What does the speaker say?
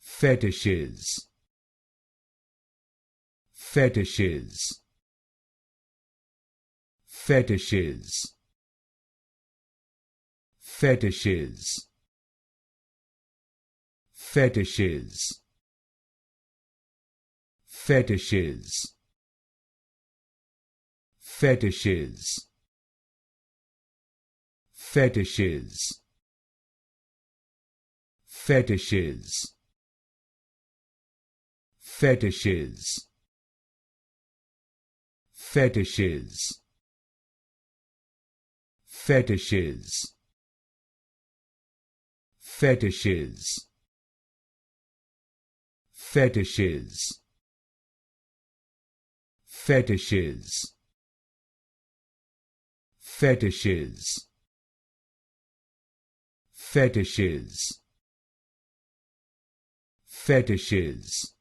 fetishes, fetishes, fetishes, fetishes, fetishes, fetishes, fetishes, fetishes, fetishes, fetishes, fetishes, fetishes, fetishes, fetishes, fetishes, fetishes, fetishes, fetishes,